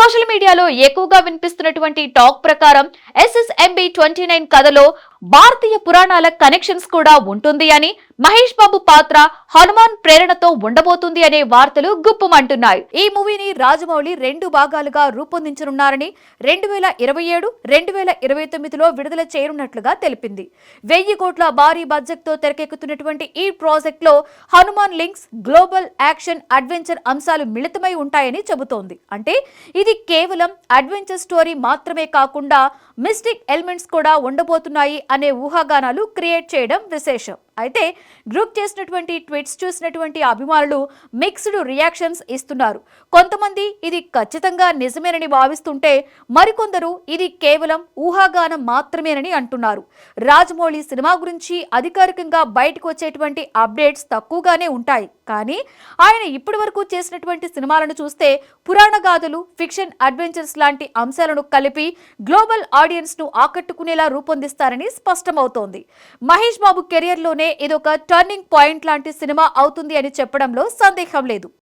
Social మీడియాలో ఎక్కువగా వినిపిస్తున్నటువంటి talk ప్రకారం SSMB 29 కథలో భారతీయ పురాణాల కనెక్షన్స్ కూడా ఉంటుంది అని, మహేష్ బాబు పాత్ర హనుమాన్ ప్రేరణతో ఉండబోతుంది అనే వార్తలు గుప్పుమంటున్నాయి. ఈ మూవీని రాజమౌళి 2 భాగాలుగా రూపొందించనున్నారని 2027, 2029లో విడుదల చేయనున్నట్లుగా తెలిపింది. 1000 కోట్ల భారీ బడ్జెట్ తో తెరకెక్కుతున్నటువంటి ఈ ప్రాజెక్ట్ లో Hanuman links, global action adventure అంశాలు మిళితమై ఉంటాయని చెబుతోంది. అంటే ఇది కేవలం అడ్వెంచర్ స్టోరీ మాత్రమే కాకుండా మిస్టిక్ ఎలిమెంట్స్ కూడా ఉండబోతున్నాయి అనే ఊహాగానాలు క్రియేట్ చేయడం విశేషం. అయితే గ్రూప్ చేసినటువంటి ట్వీట్స్ చూసినటువంటి అభిమానులు మిక్స్డ్ రియాక్షన్స్ ఇస్తున్నారు. కొంతమంది ఇది ఖచ్చితంగా నిజమేనని భావిస్తుంటే, మరికొందరు ఇది కేవలం ఊహాగానం మాత్రమేనని అంటున్నారు. రాజమౌళి సినిమా గురించి అధికారికంగా బయటకు వచ్చేటువంటి అప్డేట్స్ తక్కువగానే ఉంటాయి. కానీ ఆయన ఇప్పటి వరకు చేసినటువంటి సినిమాలను చూస్తే పురాణ గాథలు, ఫిక్షన్, అడ్వెంచర్స్ లాంటి అంశాలను కలిపి గ్లోబల్ ఆడియన్స్ ను ఆకట్టుకునేలా రూపొందిస్తారని స్పష్టమవుతోంది. మహేష్ బాబు కెరియర్ లోనే ఇదొక టర్నింగ్ పాయింట్ లాంటి సినిమా అవుతుంది అని చెప్పడంలో సందేహం లేదు.